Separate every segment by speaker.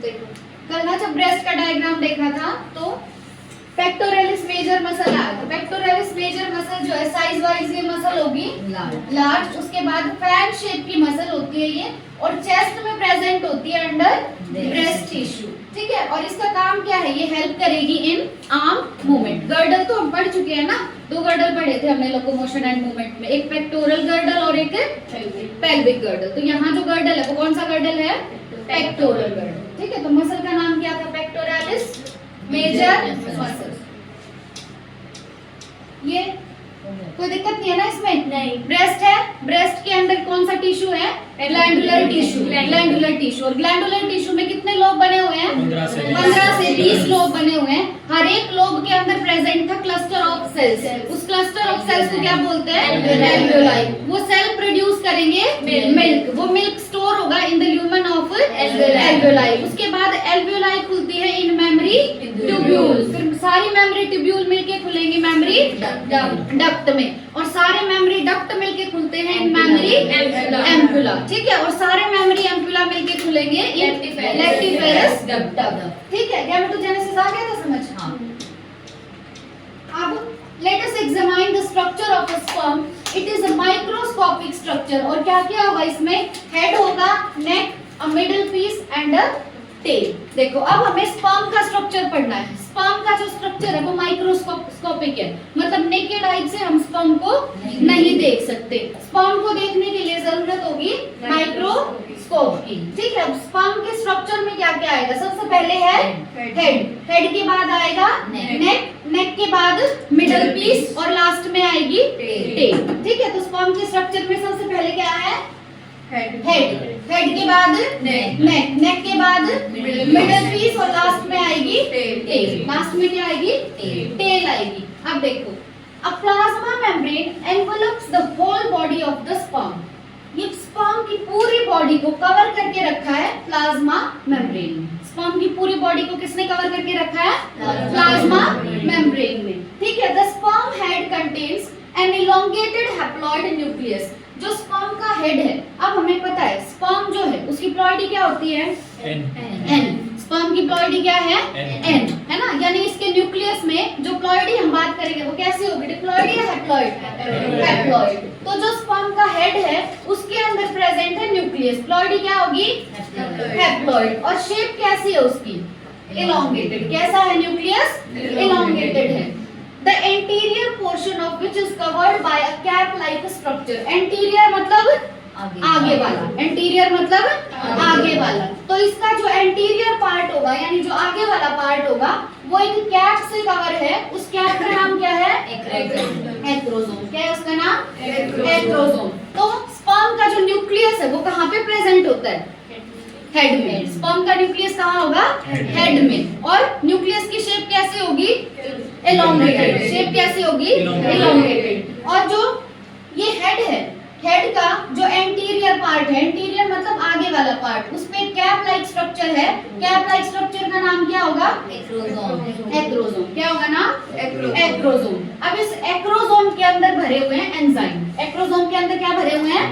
Speaker 1: देखो कल ना जब ब्रेस्ट का डायग्राम देखा था तो पेक्टोरलिस मेजर मसल आया था। पेक्टोरलिस मेजर मसल जो है साइज वाइज ये मसल होगी लार्ज। उसके बाद फैन शेप की मसल होती है ये, और चेस्ट में प्रेजेंट होती है अंडर ब्रेस्ट टिश्यू। ठीक है, और इसका काम क्या है, ये हेल्प करेगी इन आर्म मूवमेंट। गर्डल तो हम पढ़ चुके हैं ना, दो गर्डल पढ़े थे हमने लोकोमोशन एंड मूवमेंट में, एक पेक्टोरल गर्डल और एक पेल्विक गर्डल। तो यहाँ जो गर्डल है वो कौन सा गर्डल है, पेक्टोरल गर्डल। ठीक है, तो मसल का नाम क्या था, पेक्टोरलिस मेजर मसल। ये कोई दिक्कत नहीं है ना इसमें? नहीं। ब्रेस्ट है, ब्रेस्ट के अंदर कौन सा टिश्यू है, ग्लैंडुलर टिश्यू। ग्लैंडुलर टिश्यू, और ग्लैंडुलर टिश्यू में कितने लोब बने हुए हैं, 15 से 20 लोब बने हुए हैं। हर एक लोब के अंदर प्रेजेंट था क्लस्टर ऑफ सेल्स। उस क्लस्टर ऑफ सेल्स को क्या बोलते हैं, एल्वियोलाई। वो सेल प्रोड्यूस करेंगे मिल्क। वो मिल्क स्टोर होगा in the lumen of alveoli. उसके बाद एल्वियोलाई खुलती है इन मेमोरी ट्यूब्यूल। फिर सारी मेमोरी ट्यूब्यूल मिलके खुलेंगे मेमोरी डक्ट में, और सारे मेमोरी डक्ट मिलके खुलते हैं इन मेमोरी एम्पुला। ठीक है, और सारे मेमोरी एम्पुला मिलके खुलेंगे लेक्टिफेरस डक्ट। ठीक है, गैमेटोजेनेसिस आ गया था समझ? हाँ। अब let us examine the structure of a sperm. It is a microscopic structure. और क्या क्या होगा इसमें, हेड होगा, नेक, a middle piece and a tail. देखो अब हमें स्पर्म का स्ट्रक्चर पढ़ना है। स्पर्म का जो स्ट्रक्चर है वो माइक्रोस्कोपिक है, मतलब नेकेड आई से हम स्पर्म को नहीं देख सकते। स्पर्म को देखने के लिए जरूरत होगी माइक्रोस्कोप की। ठीक है, स्पर्म के स्ट्रक्चर में क्या क्या आएगा, सबसे पहले है हेड, हेड के बाद आएगा नेक, नेक के बाद मिडल पीस, और लास्ट में आएगी टेल। ठीक है, तो स्पर्म के स्ट्रक्चर में सबसे पहले क्या है, हेड, हेड के बाद नेक, नेक के बाद मिडल पीस, और लास्ट में आएगी टेल। लास्ट में क्या आएगी, टेल आएगी। अब देखो, a plasma membrane envelops the whole body of the sperm. ये स्पर्म की पूरी बॉडी को कवर करके रखा है प्लाज्मा मेम्ब्रेन। स्पर्म की पूरी बॉडी को किसने कवर करके रखा है, प्लाज्मा मेम्ब्रेन में। ठीक है, the sperm head contains an elongated haploid nucleus. जो स्पर्म का हेड है, अब हमें पता है स्पर्म जो है उसकी प्लॉइडी क्या होती है, एन। स्पर्म की प्लॉइडी क्या है, एन, है ना। यानी इसके न्यूक्लियस में जो प्लॉइडी हम बात करेंगे वो कैसी होगी, डिप्लॉइड या हैप्लॉइड, हैप्लॉइड। तो जो स्पर्म का हेड है उसके अंदर प्रेजेंट है न्यूक्लियस, प्लॉइडी क्या होगी, हैप्लॉइड। और शेप कैसी है उसकी, इलोंगेटेड। कैसा है न्यूक्लियस, इलोंगेटेड है। The anterior portion of which is covered by a cap-like structure. Anterior मतलब आगे वाला, anterior मतलब आगे वाला। तो इसका जो anterior part होगा, यानी जो आगे वाला part होगा, वो एक कैप से कवर है। उस कैप का नाम क्या है, एक्रोसोम। क्या है उसका नाम, एक्रोसोम। तो स्पर्म का जो न्यूक्लियस है वो कहाँ पे प्रेजेंट होता है, हेड में। स्पर्म का न्यूक्लियस कहाँ होगा, हेड में। और न्यूक्लियस की शेप कैसी होगी, एलोंगेटेड। शेप कैसी होगी, एलोंगेटेड। और जो ये हेड है, हेड का जो एंटीरियर पार्ट है, एंटीरियर मतलब आगे वाला पार्ट, उसपे कैप लाइक स्ट्रक्चर है। कैप लाइक स्ट्रक्चर का नाम क्या होगा, एक्रोसोम। एक्रोसोम क्या होगा नाम, एक्रोसोम। अब इस एक्रोसोम के अंदर भरे हुए हैं एंजाइम। एक्रोसोम के अंदर क्या भरे हुए हैं,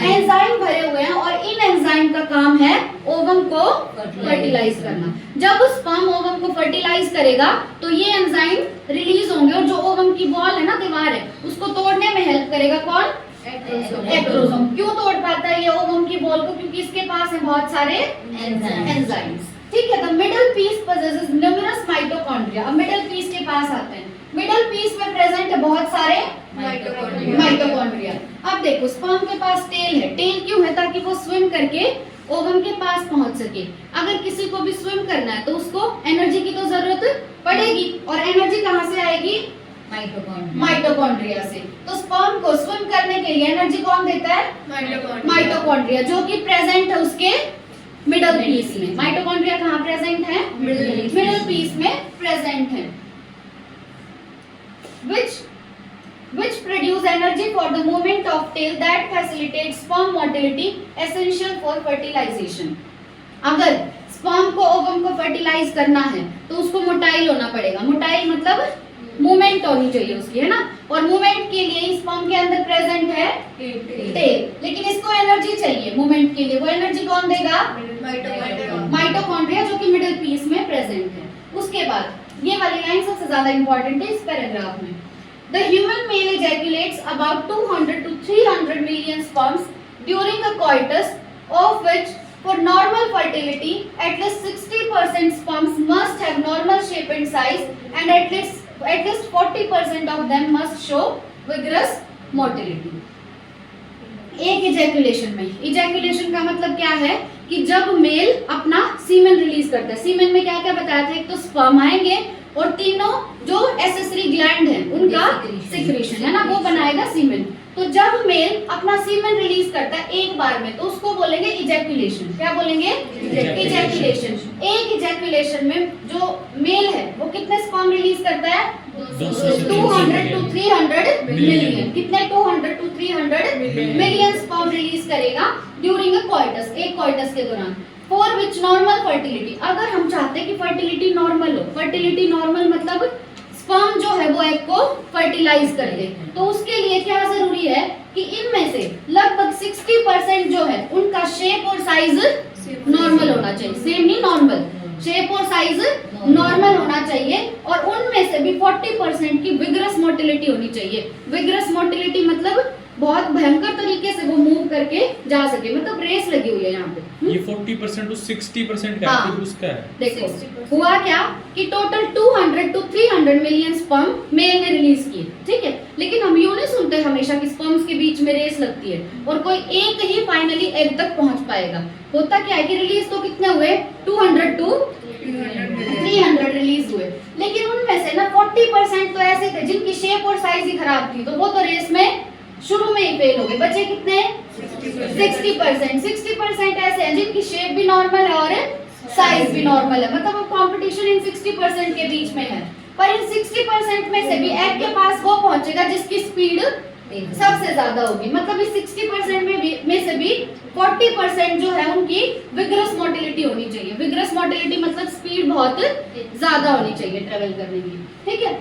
Speaker 1: एंजाइम भरे हुए हैं। और इन एंजाइम का काम है ओवम को फर्टिलाइज करना। जब स्पर्म ओवम को फर्टिलाइज करेगा तो ये एंजाइम रिलीज होंगे, और जो ओवम की वॉल है ना, दीवार है, उसको तोड़ने में हेल्प करेगा कौन, एक्रोसोम। क्यों तोड़ पाता है ये ओवम की वॉल को, क्योंकि इसके पास है बहुत सारे एंजाइम्स। ठीक है, the middle piece possesses numerous mitochondria. अब मिडल पीस के पास आते हैं। मिडल पीस में प्रेजेंट है बहुत सारे माइटोकॉन्ड्रिया। अब देखो, स्पर्म के पास टेल है। टेल क्यों है, ताकि वो स्विम करके ओवम के पास पहुंच सके। अगर किसी को भी स्विम करना है तो उसको एनर्जी की तो जरूरत पड़ेगी, और एनर्जी कहाँ से आएगी, माइटोकॉन्ड्रिया से। तो स्पर्म को स्विम करने के लिए एनर्जी कौन देता है, माइटोकॉन्ड्रिया, जो कि प्रेजेंट है उसके मिडल पीस में। माइटोकॉन्ड्रिया कहाँ प्रेजेंट है, मिडल पीस में प्रेजेंट है। which produce energy for the movement of tail that facilitates sperm motility essential for fertilization. अगर स्पर्म को ओवम को फर्टिलाइज करना है तो उसको मोटाइल होना पड़ेगा। मोटाइल मतलब मूवमेंट होनी चाहिए उसकी, है ना। और मूवमेंट के लिए स्पर्म के अंदर प्रेजेंट है टेल, लेकिन इसको एनर्जी चाहिए मूवमेंट के लिए। वो एनर्जी कौन देगा, माइटोकॉन्ड्रिया, जो 60% है। उसके बाद ये वाली लाइन सबसे ज्यादा इंपॉर्टेंट है इस पैराग्राफ में। The human male ejaculates about 200 to 300 million sperms during a coitus, of which for normal fertility at least 60% sperms must have normal shape and size, and at least 40% of them must show vigorous motility. एक ejaculation में, ejaculation का मतलब क्या है कि जब mail अपना सीमेन release करता है, सीमेन में क्या क्या बताया था, एक तो स्पर्म आएंगे और तीनों जो एसेसरी ग्लैंड है उनका सिक्रीशन है ना, वो बनाएगा सीमेन। तो जब मेल अपना सीमेन रिलीज करता है एक बार में तो उसको बोलेंगे इजैकुलेशन। क्या बोलेंगे? इजैकुलेशन। एक इजैकुलेशन में जो मेल है वो कितने स्पर्म रिलीज करता है? 200 to 300 मिलियन। कितने? 200 to 300 मिलियन स्पर्म रिलीज करेगा ड्यूरिंग अ कोइटस, एक कोइटस के दौरान। फॉर विच नॉर्मल फर्टिलिटी, अगर हम चाहते हैं कि फर्टिलिटी नॉर्मल हो, फर्टिलिटी नॉर्मल मतलब स्पर्म जो है वो एग को फर्टिलाइज कर दे, तो उसके लिए क्या जरूरी है कि इनमें से लगभग 60% जो है उनका शेप और साइज नॉर्मल होना चाहिए। सेम नहीं, नॉर्मल शेप और साइज नॉर्मल होना चाहिए, और उनमें से भी 40% की विगरस मोटिलिटी होनी चाहिए। विगरस मोटिलिटी मतलब बहुत भयंकर तरीके से वो मूव करके जा सके, मतलब रेस लगी हुई है यहाँ पे।
Speaker 2: ये 40% to 60% का है, उसका है।
Speaker 1: देखो हुआ क्या कि total 200 to 300 million sperm male ने रिलीज किए, ठीक है। लेकिन हम यूं नहीं सुनते हमेशा कि स्पर्म्स के बीच में रेस लगती है और कोई एक ही फाइनली एग तक पहुंच पाएगा। होता क्या है कि रिलीज तो कितने हुए? 200 to 300 रिलीज हुए, लेकिन उनमें से ना 40% तो ऐसे थे जिनकी शेप और साइज ही खराब थी, तो वो तो रेस में शुरू में ही फेल हो गए। बचे कितने? 60%। 60% ऐसे हैं जिनकी शेप भी नॉर्मल है और साइज भी नॉर्मल है, मतलब कंपटीशन इन 60% के बीच में है। पर इन 60% में से भी एग के पास वो पहुंचेगा जिसकी स्पीड सबसे ज्यादा होगी, मतलब इस 60% में से भी 40% जो है उनकी विगरस मोटिलिटी होनी चाहिए। विगरस मोटिलिटी मतलब स्पीड बहुत ज्यादा होनी चाहिए ट्रेवल करने की, ठीक है।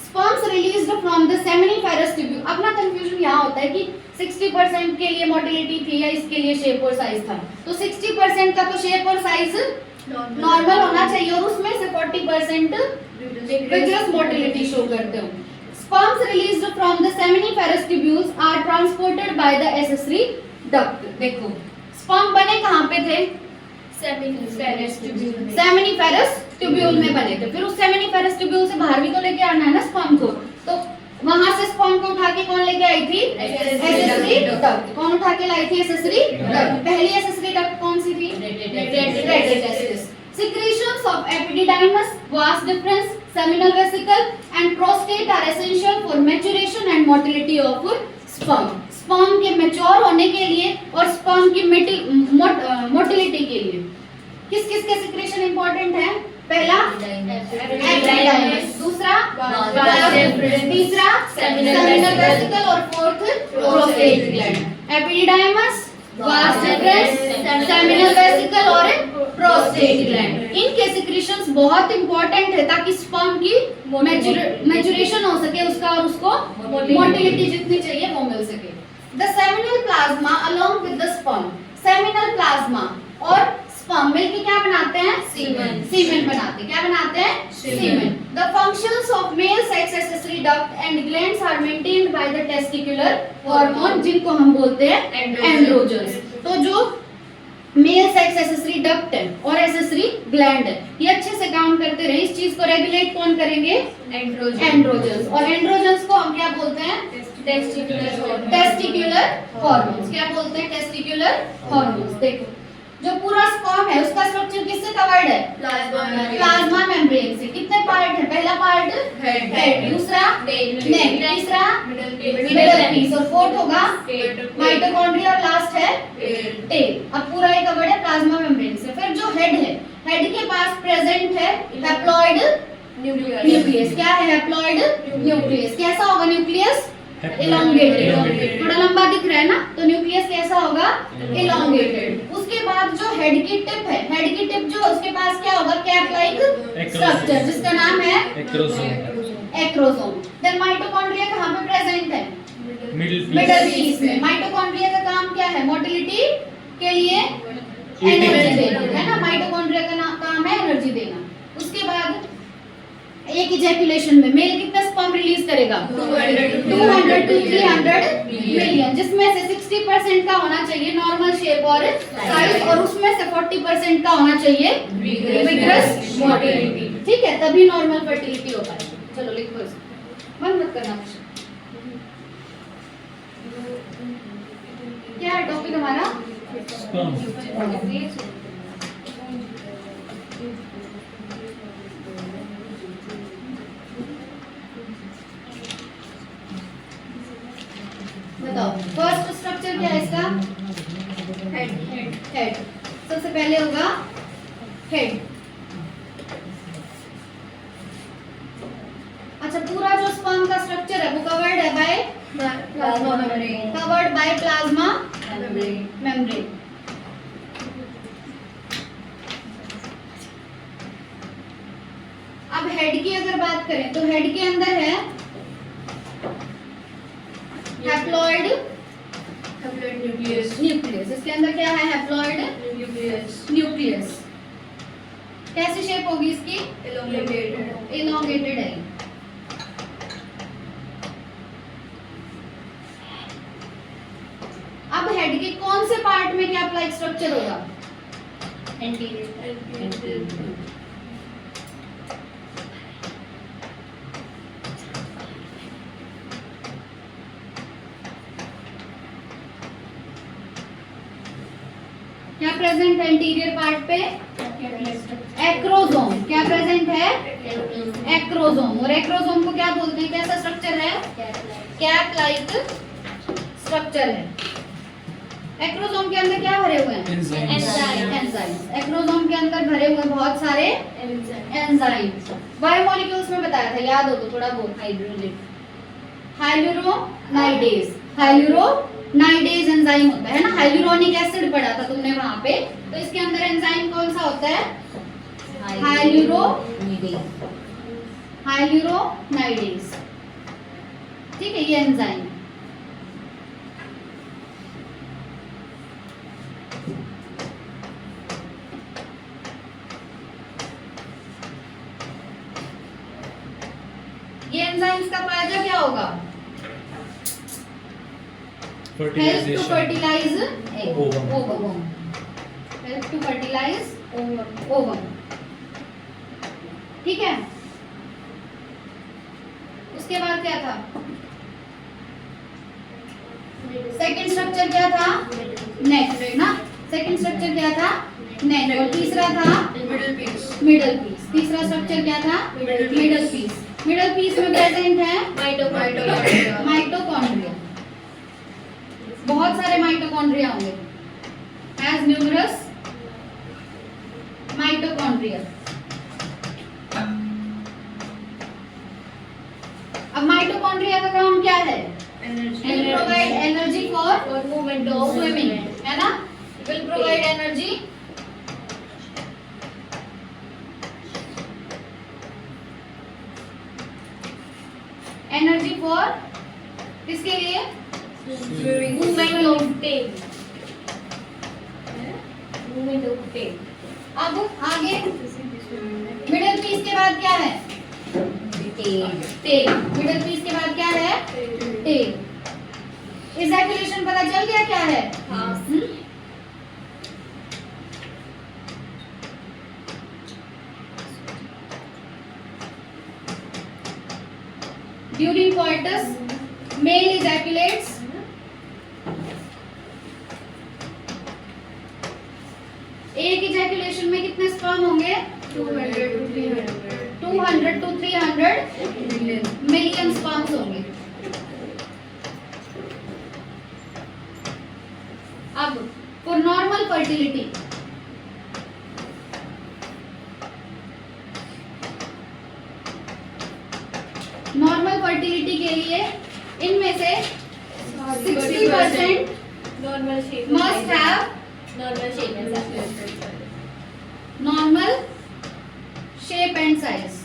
Speaker 1: Sperms released from the seminiferous tubule, अपना कंफ्यूजन यहाँ होता है कि 60% के लिए मोटिलिटी थी या इसके लिए शेप और साइज था, तो 60% का तो शेप और साइज नॉर्मल होना चाहिए और उसमें से 40% विगरस मोटिलिटी शो करते हो। Sperms released from the seminiferous tubules are transported by the accessory duct। देखो स्पर्म बने कहाँ पे थे? सेमिनिफेरस ट्यूब्यूल में बने थे। फिर उस सेमिनिफेरस ट्यूब्यूल से बाहर भी तो लेके आना है ना स्पर्म को, तो वहां से स्पर्म को उठा के कौन लेके आई थी? Accessory duct. कौन उठा के लाई थी? Accessory duct. पहली एसेसरी डक्ट कौन सी थी? Radius. Secretions of epididymis, vas deferens, seminal vesicle and prostate are essential for maturation and motility of sperm। Sperm के मैच्योर होने के लिए और स्पर्म की मोटिलिटी के लिए किस किस के सिक्रेशन इंपॉर्टेंट है? पहला एपिडिडाइमिस, दूसरा वास डेफरेंस, तीसरा सेमिनल वेसिकल और fourth prostate gland. Epididymis, vas deferens, seminal vesicle और प्रोस्टेट ग्लैंड, इनके सिक्रेशंस बहुत इंपॉर्टेंट है ताकि स्पर्म की मैच्योरेशन हो सके उसका और उसको मोटिलिटी जितनी चाहिए वो मिल सके। The seminal plasma along with the sperm, seminal plasma और sperm मिलके क्या बनाते हैं? सीमेन। सीमेन बनाते हैं। क्या बनाते हैं? सीमेन। The functions of male sex accessory duct and glands are maintained by the testicular hormone, जिनको हम बोलते हैं एंड्रोजन्स। तो जो मेल सेक्स एसेसरी डक्ट है और एसेसरी ग्लैंड है, ये अच्छे से काम करते रहे। इस चीज को रेगुलेट कौन करेंगे? एंड्रोजन्स। और एंड्रोजन्स को हम क्या बोलते हैं? Testicular hormones. क्या बोलते हैं? Testicular hormones. देखो जो पूरा स्पर्म है उसका स्ट्रक्चर किससे कवर्ड है? प्लाज्मा मेम्ब्रेन से। कितने पार्ट है? पहला पार्ट हेड, दूसरा नेक, तीसरा मिडल पीस और फोर्थ होगा माइटोकॉन्ड्रिया और लास्ट है टेल। अब पूरा ये कवर्ड है प्लाज्मा मेम्ब्रेन से। फिर जो हेड है, हेड के पास प्रेजेंट है हैप्लॉइड न्यूक्लियस। क्या है? Haploid nucleus. कैसा होगा न्यूक्लियस? elongated। थोड़ा लंबा दिख रहा है ना, तो न्यूक्लियस कैसा होगा? elongated। उसके बाद जो हेड की टिप है, हेड की टिप जो उसके पास क्या होगा? कैप लाइक स्ट्रक्चर जिसका नाम है एक्रोसोम। देन माइटोकॉन्ड्रिया कहाँ पे प्रेजेंट है? मिडिल पीस में। माइटोकॉन्ड्रिया का काम क्या है? मोटिलिटी के लिए एनर्जी देना, है ना। माइटोकॉन्ड्रिया का काम है एनर्जी देना। उसके बाद एक इजैकुलेशन में मेल कितना स्पर्म रिलीज करेगा? 200 to 300 मिलियन, जिसमें से 60% का होना चाहिए नॉर्मल शेप और साइज, और उसमें से 40% का होना चाहिए विग्रस मोटिलिटी। ठीक है, तभी नॉर्मल फर्टिलिटी हो पाएगी। चलो लिखो इसको, मन मत करना। क्या है टॉपिक हमारा? बताओ फर्स्ट स्ट्रक्चर क्या है इसका? हेड। सबसे पहले होगा हेड। अच्छा, पूरा जो स्पर्म का स्ट्रक्चर है वो कवर्ड है by plasma membrane, covered by plasma membrane. अब हेड की अगर बात करें तो हेड के अंदर है हैप्लॉइड न्यूक्लियस। इसके अंदर क्या है? Haploid nucleus. कैसी शेप होगी इसकी? इलोंगेटेड है। अब हेड के कौन से पार्ट में क्या लाइक स्ट्रक्चर होगा? एंटीरियर। क्या प्रेजेंट है एंटीरियर पार्ट पे? एक्रोसोम। क्या प्रेजेंट है? एक्रोसोम। और एक्रोसोम को क्या बोलते हैं? कैसा स्ट्रक्चर है? कैप लाइक स्ट्रक्चर है। एक्रोसोम के अंदर क्या भरे हुए हैं? एंजाइम्स। एक्रोसोम के अंदर भरे हुए बहुत सारे एंजाइम्स। बायोमोलिक्यूल्स में बताया था, याद हो तो थोड़ा बहुत। हाइलुरोनाइडेज। हाइलुरोनाइडेज एंजाइम होता है ना। हाइलुरोनिक एसिड पढ़ा था तुमने वहां पे, तो इसके अंदर एंजाइम कौन सा होता है? हाइलुरोनाइडेज। ठीक है, ये एंजाइम। ये एंजाइम्स का फायदा क्या होगा? Help to fertilize ovum. Help to fertilize ovum. ठीक है। उसके बाद क्या था? सेकंड स्ट्रक्चर क्या था? नेक ना। सेकंड स्ट्रक्चर क्या था? नेक। और तीसरा था मिडल पीस। तीसरा स्ट्रक्चर क्या था? Middle piece. मिडल पीस में प्रेजेंट है माइटोकॉन्ड्रिया। बहुत सारे माइटोकॉन्ड्रिया होंगे। Has numerous mitochondria. अब माइटोकॉन्ड्रिया का काम क्या है? Will provide energy for movement of swimming, है ना। Will provide energy for किसके लिए? Movement of tail. Movement of tail. अब आगे मिडल पीस के बाद क्या है? टेल। मिडल पीस के बाद क्या है? टेल। इजैकुलेशन पता चल गया क्या है? During coitus, male ejaculates एक इजैकुलेशन में कितने स्पर्म होंगे? 200 to 300 मिलियन स्पर्म्स होंगे। अब फॉर नॉर्मल फर्टिलिटी के लिए इनमें से 60% must have normal shape and size.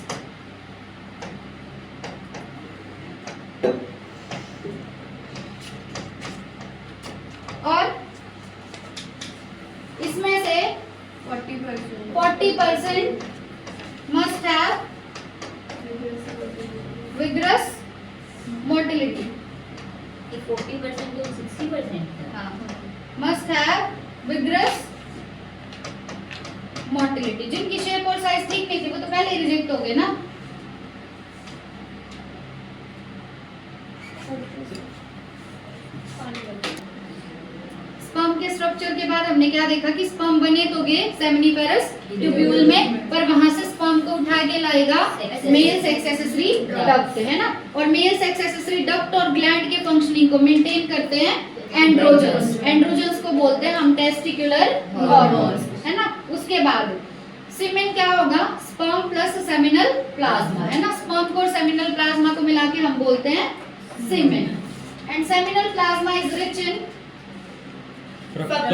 Speaker 1: और इसमें से 40% must have vigorous motility.
Speaker 3: 40% to 60%.
Speaker 1: हाँ, must have vigorous motility. जिनकी शेप और साइज ठीक नहीं थी वो तो पहले ही रिजेक्ट हो गए ना. स्पर्म के स्ट्रक्चर के बाद हमने क्या देखा कि स्पर्म बने तो गए सेमिनिफेरस ट्यूब्यूल में, पर वहां से स्पर्म को उठा के लाएगा मेल सेक्स एक्सेसरी डक्ट, है ना. और मेल सेक्स एक्सेसरी डक्ट और ग्लैंड के फंक्शनिंग को मेंटेन करते हैं एंड्रोजन्स. एंड्रोजन्स को बोलते हैं हम टेस्टिकुलर हार्मोन्स, है ना. उसके बाद सीमेन क्या होगा, स्पर्म प्लस सेमिनल प्लाज्मा, है ना. स्पर्म और सेमिनल प्लाज्मा को मिला के हम बोलते हैं semen. And seminal plasma is rich in
Speaker 3: Fructose,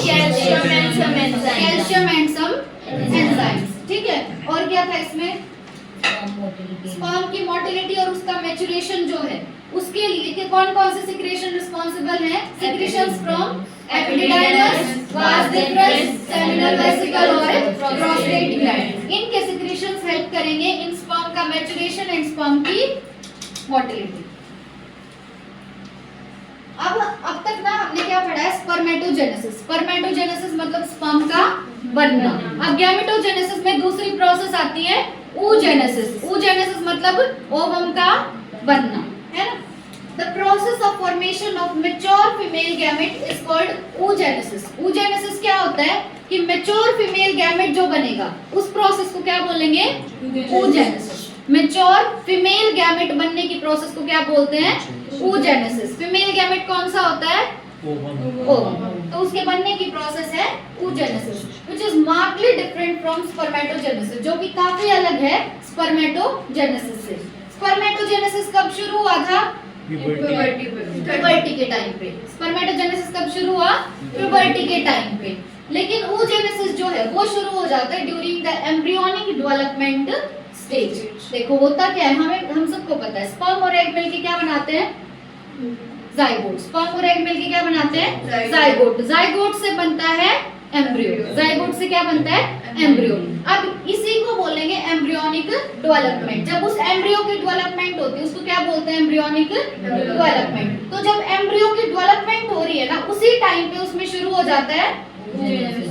Speaker 3: calcium and some enzymes.
Speaker 1: Calcium and some enzymes. ठीक है. और क्या था इसमें,
Speaker 3: Motility.
Speaker 1: स्पर्म की मोटिलिटी और उसका मैच्योरेशन जो है उसके लिए कि कौन कौन से सिक्रेशन रिस्पांसिबल हैं. Secretions from epididymis, vas deferens, seminal vesicle और प्रोस्टेट ग्लैंड. इनके सिक्रेशंस हेल्प करेंगे इन स्पर्म का मैच्योरेशन एंड स्पर्म की मोटिलिटी. अब तक ना हमने क्या पढ़ा है, स्पर्मेटोजेनेसिस. स्पर्मेटोजेनेसिस मतलब स्पर्म का बनना. अब गैमेटोजेनेसिस में दूसरी प्रोसेस आती है oogenesis. oogenesis मतलब ओवम का बनना, है ना. The process of formation of mature female gamete is called oogenesis. oogenesis क्या होता है कि mature female gamete जो बनेगा उस प्रोसेस को क्या बोलेंगे, oogenesis. mature female gamete बनने की प्रोसेस को क्या बोलते हैं, oogenesis. female gamete कौन सा होता है, ओवम. तो उसके बनने की प्रोसेस है oogenesis, which is markedly different from spermatogenesis, जो कि काफी अलग है spermatogenesis से. spermatogenesis कब शुरू हुआ था, प्यूबर्टी के टाइम पे. स्पर्मेटोजेनेसिस कब शुरू हुआ, प्यूबर्टी के टाइम पे. लेकिन oogenesis जो है वो शुरू हो जाता है during the embryonic development stage. देखो होता क्या है, हम सबको पता है स्पर्म और एग मिलके क्या बनाते हैं, जाइगोट. स्पर्म और एग मिलके क्या बनाते हैं, जाइगोट. जाइगोट से बनता है एम्ब्रियो. जाइगोट से क्या बनता है, एम्ब्रियो. अब इसी को बोलेंगे एम्ब्रियोनिक डेवलपमेंट. जब उस एम्ब्रियो की डेवलपमेंट होती है उसको क्या बोलते हैं, एम्ब्रियोनिक डेवलपमेंट. तो जब एम्ब्रियो की डेवलपमेंट हो रही है ना उसी टाइम पे उसमें शुरू हो जाता है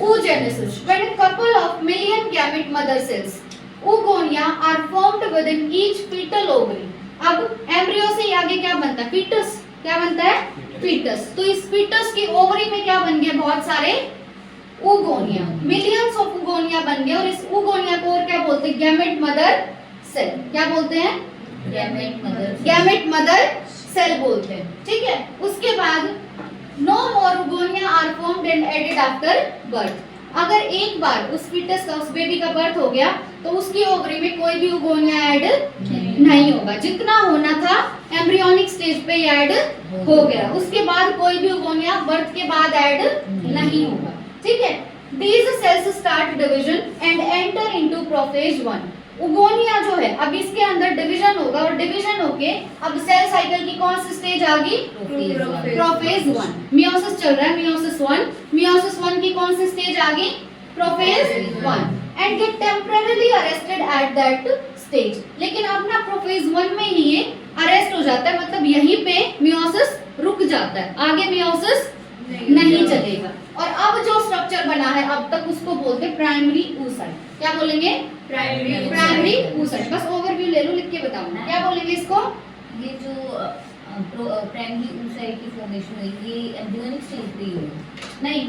Speaker 1: oogenesis. When a couple of million gamete mother cells oogonia are formed within each fetal ovary. अब एम्ब्रियो से आगे क्या बनता है, फीटस. क्या बनता है, फीटस. तो इस फीटस की ओवरी में क्या बन गया, बहुत सारे oogonia. मिलियंस ऑफ oogonia बन गए. और इस oogonia को और क्या बोलते हैं, गैमेट मदर सेल. क्या बोलते हैं, गैमेट मदर सेल बोलते हैं. ठीक है. उसके बाद no more oogonia are formed and added after birth. अगर एक बार उस फीटस का, उस बेबी का बर्थ हो गया तो उसकी ओवरी में कोई भी oogonia ऐड नहीं होगा. जितना होना था एम्ब्रियोनिक स्टेज पे ऐड हो गया. उसके बाद कोई भी oogonia बर्थ के बाद ऐड नहीं होगा. ठीक है. These cells start division and enter into prophase 1. oogonia जो है अब इसके अंदर डिवीजन होगा और डिवीजन होके अब सेल साइकिल की कौन सी स्टेज आ गई, प्रोफेज 1. मियोसिस चल रहा है, मियोसिस 1. मियोसिस 1 की कौन सी स्टेज आ गई, prophase 1. And get temporarily arrested at that stage. लेकिन अब ना प्रोफेज 1 में ही ये अरेस्ट हो जाता है, मतलब यहीं पे मियोसिस रुक जाता है, आगे मियोसिस नहीं चलेगा. और अब जो स्ट्रक्चर बना है अब तक उसको बोलते हैं प्राइमरी oocyte. क्या बोलेंगे, प्राइमरी oocyte. बस ओवरव्यू ले लो, लिख के बताओ क्या बोलेंगे इसको.
Speaker 3: ये जो प्राइमरी oocyte की फॉर्मेशन हुई ये एम्ब्रियोनिक स्टेज पे ही हुई
Speaker 1: नहीं,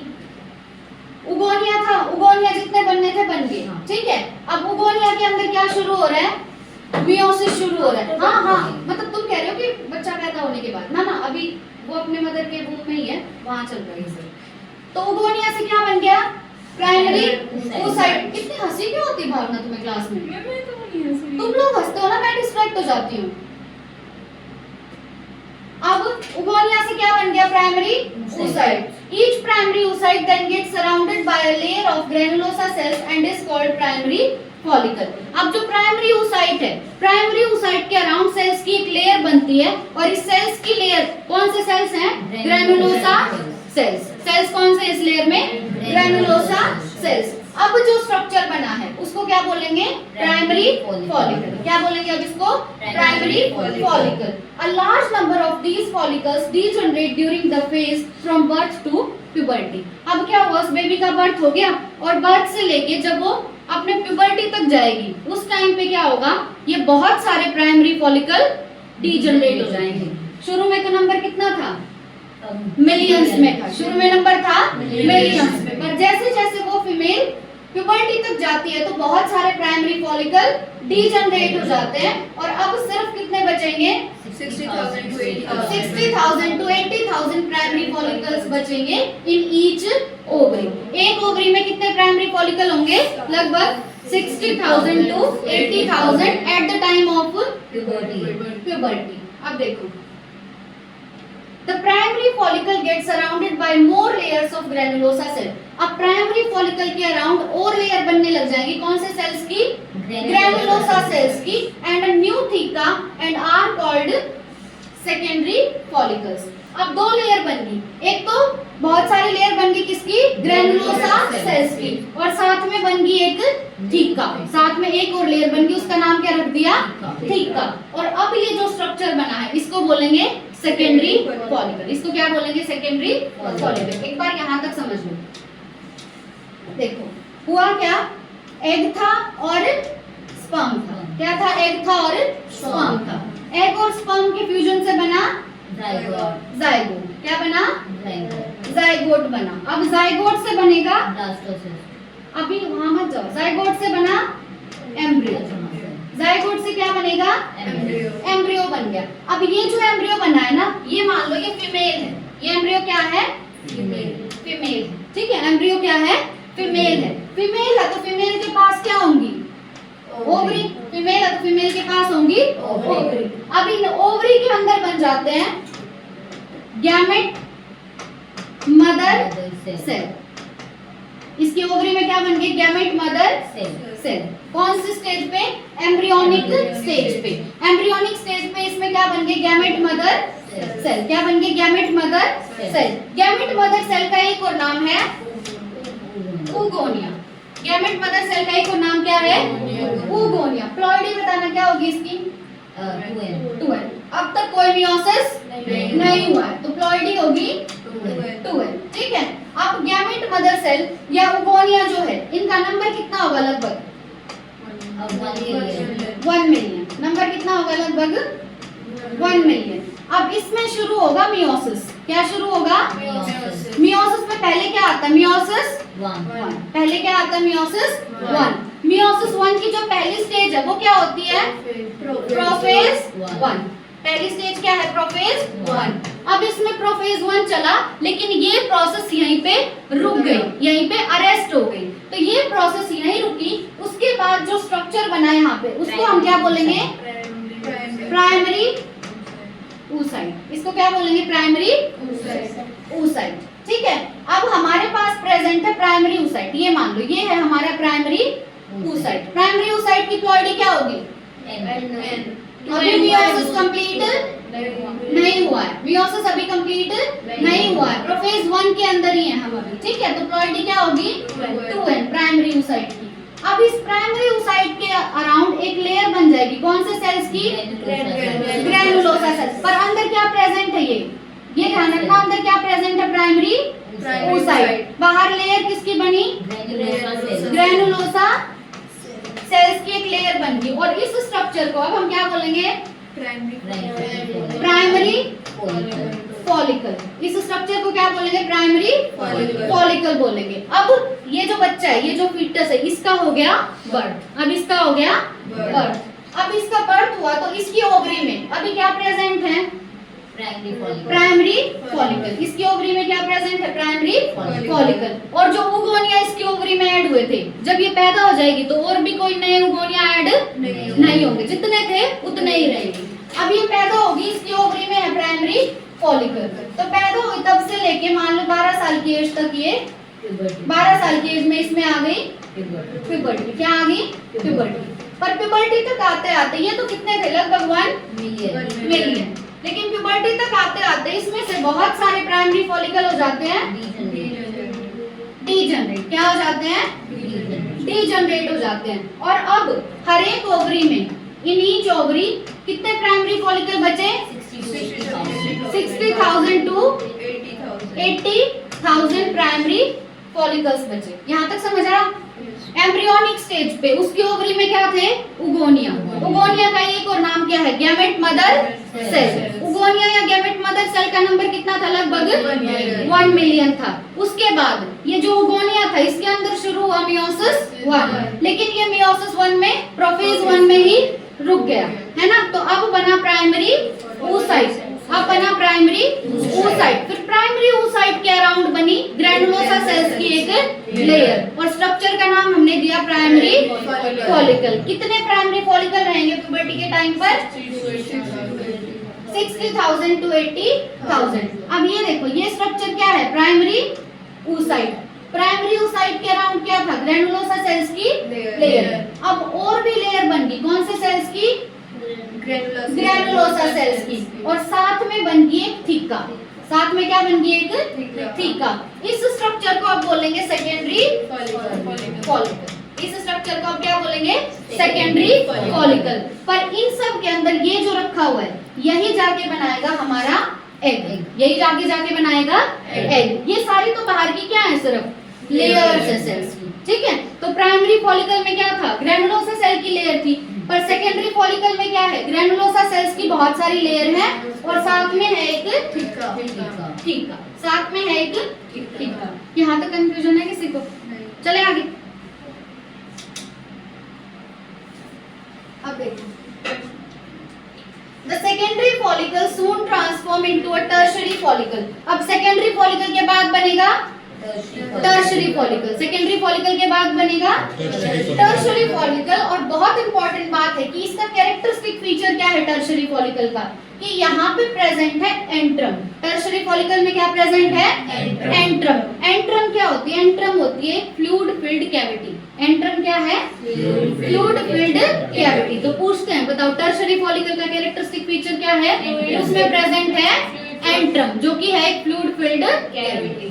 Speaker 1: oogonia था, oogonia जितने बनने थे बन गए. ठीक है. अब oogonia के अंदर क्या शुरू हो रहा है, मियोसिस शुरू हो रहा है. हाँ हाँ, मतलब तुम कह रहे हो कि बच्चा पैदा होने के बाद, ना अभी वो अपने मदर के वूम में ही है, वहां चल रहा है. तो oogonia से क्या बन गया, प्राइमरी oocyte. कितनी हंसी क्यों होती है भावना तुम्हें क्लास में, तुम लोग हंसते हो ना, मैं डिस्ट्रैक्ट हो जाती हूँ. अब oogonia से क्या बन गया, primary oocyte. Each primary oocyte then gets surrounded by a layer of granulosa cells and is called primary follicle. अब जो प्राइमरी oocyte है, प्राइमरी oocyte के अराउंड सेल्स की एक लेयर बनती है और इस सेल्स की लेयर कौन से सेल्स हैं, ग्रेनुलोसा सेल्स। सेल्स कौन से इस लेयर में? Granulosa cells. अब जो स्ट्रक्चर बना है उसको क्या बोलेंगे? Primary follicle. क्या बोलेंगे अब इसको? Primary follicle. A large number of these follicles degenerate during the phase from birth to puberty. अब क्या हुआ, उस बेबी का बर्थ हो गया और बर्थ से लेके जब वो अपने प्यूबर्टी तक जाएगी उस टाइम पे क्या होगा, ये बहुत सारे प्राइमरी फॉलिकल डीजनरेट हो जाएंगे। शुरू में का नंबर कितना था? मिलियंस में था। शुरू में नंबर था मिलियंस में, पर जैसे जैसे वो फीमेल प्यूबर्टी तक जाती है तो बहुत सारे प्राइमरी फॉलिकल डीजनरेट हो जाते हैं और अब सिर्फ कितने बचेंगे?
Speaker 3: 60,000 to 80,000
Speaker 1: 60,000 to 80,000 प्राइमरी फॉलिकल्स बचेंगे इन ईच ओवरी। एक ओवरी में कितने प्राइमरी फॉलिकल होंगे? लगभग 60,000 to 80,000 at the time of puberty. अब देखो, the primary follicle gets surrounded by more layers of granulosa cell। अब प्राइमरी फॉलिकल के अराउंड और लेयर बनने लग जाएंगी। कौन से सेल्स की? ग्रैनुलोसा सेल्स की। And a new theca and are called secondary follicles. अब दो लेयर बन गई, एक तो बहुत सारी लेयर बन गई किसकी? ग्रैनुलोसा सेल्स की, और साथ में बन गई एक थीका। साथ में एक और लेयर बन गई, उसका नाम क्या रख दिया? थीका। और अब ये जो स्ट्रक्चर बना है इसको बोलेंगे सेकेंडरी फॉलिकल। इसको क्या बोलेंगे? Secondary follicle. एक बार यहाँ तक समझ लो। देखो हुआ क्या, एग था और स्पर्म था। क्या था? एग था और स्पर्म था। एग और स्पर्म के फ्यूजन से बना जाइगोट। क्या बना? जाइगोट बना। अब जाइगोट से बनेगा, अभी वहां मत जाओ, जाइगोट से बना एम्ब्रियो। जाइगोट से क्या बनेगा? एम्ब्रियो बन गया। अब ये जो एम्ब्रियो बना है ना, ये मान लो ये फीमेल है। ये एम्ब्रियो क्या है? फीमेल है। ठीक है, एम्ब्रियो क्या है? फीमेल है। फीमेल है तो फीमेल के पास क्या होंगी? ओवरी। फीमेल है तो फीमेल के पास होंगी ओवरी। अब इन ओवरी के अंदर बन जाते हैं गैमेट मदर सेल। इसकी ओवरी में क्या बन गई? Gamete mother cell. कौन सी स्टेज पे? एम्ब्रियोनिक स्टेज पे। एम्ब्रियोनिक स्टेज पे इसमें क्या बन गई? Gamete mother cell. क्या बन गई? Gamete mother cell. Gamete mother cell का एक और नाम है oogonia। गैमेट मदर सेल का एक और नाम क्या है? oogonia। प्लॉइडी बताना क्या होगी इसकी? 2n। अब तक कोई मियोसिस नहीं हुआ है तो प्लॉइडी होगी 2n। ठीक है, अब गैमेट मदर सेल या oogonia जो है, इनका नंबर कितना होगा? लगभग 1 मिलियन। नंबर कितना होगा? लगभग 1 मिलियन। अब इसमें शुरू होगा मियोसिस। क्या शुरू होगा? मियोसिस में पहले क्या आता है? मियोसिस 1। पहले क्या आता है? मियोसिस 1। मियोसिस 1 की जो पहली स्टेज है वो क्या होती है? प्रोफेज 1। पहली स्टेज क्या है? प्रोफेज 1। अब इसमें प्रोफेज 1 चला, लेकिन ये प्रोसेस यहीं पे रुक गई, यहीं पे अरेस्ट हो गई। तो ये प्रोसेस यहीं रुकी। उसके बाद जो स्ट्रक्चर बना है यहाँ पे उसको हम क्या बोलेंगे? Primary oocyte। इसको क्या बोलेंगे? Primary oocyte। ठीक है, अब हमारे पास प्रेजेंट है प्राइमरी oocyte। ये मान लो ये है हमारा प्राइमरी oocyte। प्राइमरी oocyte की प्लॉइडी क्या होगी? अभी मियोसिस कंप्लीट नहीं हुआ है। मियोसिस अभी कंप्लीट नहीं हुआ है। प्रोफेज 1 के अंदर ही है हम अभी। ठीक है, तो प्लॉइडी क्या होगी? 2n प्राइमरी oocyte की। अब इस प्राइमरी oocyte के अराउंड एक लेयर बन जाएगी। कौन से सेल्स की? Granulosa sales. पर अंदर क्या प्रेजेंट है? ये ध्यान रखना, अंदर क्या प्रेजेंट है? Primary oocyte। बाहर लेयर किसकी बनी? ग्रैनुलोसा सेल्स की एक लेयर बन गई। और इस स्ट्रक्चर को अब हम क्या बोलेंगे? Primary follicle. इस स्ट्रक्चर को क्या बोलेंगे? प्राइमरी फॉलिकल बोलेंगे। अब ये जो बच्चा है, ये जो फीटस है, इसका हो गया बर्थ। अब इसका हो गया बर्थ। अब इसका बर्थ हुआ तो इसकी ओवरी में अभी क्या प्रेजेंट है? Primary follicle. इसकी ओवरी में क्या प्रेजेंट है? Primary follicle. और जो oogonia इसकी ओवरी में ऐड हुए थे, जब ये पैदा हो जाएगी तो और भी कोई नए oogonia ऐड नहीं होंगे, जितने थे उतने ही रहेंगे। अब ये पैदा होगी, इसकी ओवरी में है प्राइमरी फॉलिकल। तो पैदा हुई तब से लेके मान लो 12 साल की एज तक, ये 12 साल की एज में इसमें आ गई प्यूबर्टी। क्या आ गई? प्यूबर्टी। पर प्यूबर्टी तक आते आते ये तो कितने थे? लगभग 1 मिलियन। लेकिन प्यूबर्टी तक आते आते इसमें से बहुत सारे प्राइमरी फॉलिकल हो जाते हैं डीजनरेट। क्या हो जाते हैं? डीजनरेट हो जाते हैं। और अब हर एक ओवरी में, इन ईच ओवरी कितने प्राइमरी फॉलिकल बचे? 60,000 टू 80,000 प्राइमरी फॉलिकल्स बचे। यहाँ तक समझ आया? एम्ब्रियोनिक स्टेज पे उसकी ओवरी में क्या थे? उगोनिया। उगोनिया का एक और नाम क्या है? Gamete mother cell. उगोनिया या गैमेट मदर सेल का नंबर कितना था? लगभग 1 मिलियन था। उसके बाद ये जो उगोनिया था इसके अंदर शुरू हुआ मियोसिस 1, लेकिन ये मियोसिस 1 में प्रोफेज 1 में ही रुक गया, है ना? तो अब बना प्राइमरी oocyte। अब बना प्राइमरी oocyte। फिर प्राइमरी oocyte के अराउंड बनी ग्रैनुलोसा सेल्स की एक लेयर, और स्ट्रक्चर का नाम हमने दिया प्राइमरी फॉलिकल। कितने प्राइमरी फॉलिकल रहेंगे प्यूबर्टी के टाइम पर? 60,000 टू 80,000। अब ये देखो, ये स्ट्रक्चर क्या है? Primary oocyte। प्राइमरी oocyte के अराउंड क्या था? ग्रैनुलोसा सेल्स की लेयर। अब और भी लेयर बन गई, कौन से सेल्स की? ग्रैनुलोसा सेल्स की। और साथ में बन गई एक थीका। साथ में क्या बन गई? एक थीका। इस स्ट्रक्चर को आप बोलेंगे सेकेंडरी फॉलिकल। इस स्ट्रक्चर को आप क्या बोलेंगे? Secondary follicle. पर इन सब के अंदर ये जो रखा हुआ है यही जाके बनाएगा हमारा एग। यही जाके बनाएगा एग। ये सारी तो बाहर की क्या है? सिर्फ लेयर्स है सेल्स की, ठीक है? तो प्राइमरी फॉलिकल में क्या था? ग्रैनुलोसा सेल की लेयर थी। पर सेकेंडरी फॉलिकल में क्या है? ग्रैनुलोसा सेल्स की बहुत सारी लेयर है, और साथ में है एक थीका। साथ में है एक थीका। यहाँ तक कंफ्यूजन है किसी को? चले आगे। अब देखो, The secondary follicle soon transform into a tertiary follicle। अब सेकेंडरी फॉलिकल के बाद बनेगा टर्शरी फॉलिकल। सेकेंडरी फॉलिकल के बाद बनेगा टर्शरी फॉलिकल। और बहुत इंपॉर्टेंट बात है कि इसका कैरेक्टरिस्टिक फीचर क्या है टर्शरी फॉलिकल का? कि यहाँ पे प्रेजेंट है एंट्रम। टर्शरी फॉलिकल में क्या प्रेजेंट है? एंट्रम। एंट्रम क्या होती है? एंट्रम होती है फ्लूइड फिल्ड कैविटी। एंट्रम क्या है? Fluid filled cavity. तो पूछते हैं, बताओ टर्शरी फॉलिकल का कैरेक्टरिस्टिक फीचर क्या है? उसमें प्रेजेंट है एंट्रम, जो कि है एक फ्लूइड फिल्ड कैविटी।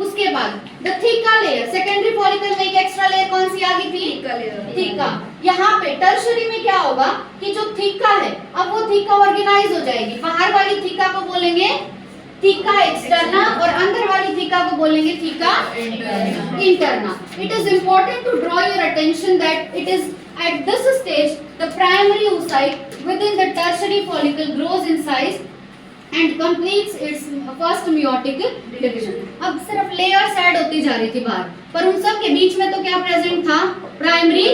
Speaker 1: उसके बाद the theca layer. Secondary follicle में एक एक्स्ट्रा लेयर कौन सी आ गई थी? थीका। यहाँ पे टर्शरी में क्या होगा कि जो थीका है, अब वो थीका ऑर्गेनाइज हो जाएगी। बाहर वाली थीका को बोलेंगे थीका एक्सटर्ना, और अंदर वाली थीका को बोलेंगे theca interna. It is important to draw your attention that it is at this stage the primary oocyte within the tertiary follicle grows in size and completes its first meiotic division। अब सिर्फ layers add होती जा रही थी बाहर, पर उन सब के बीच में तो क्या प्रेजेंट था? Primary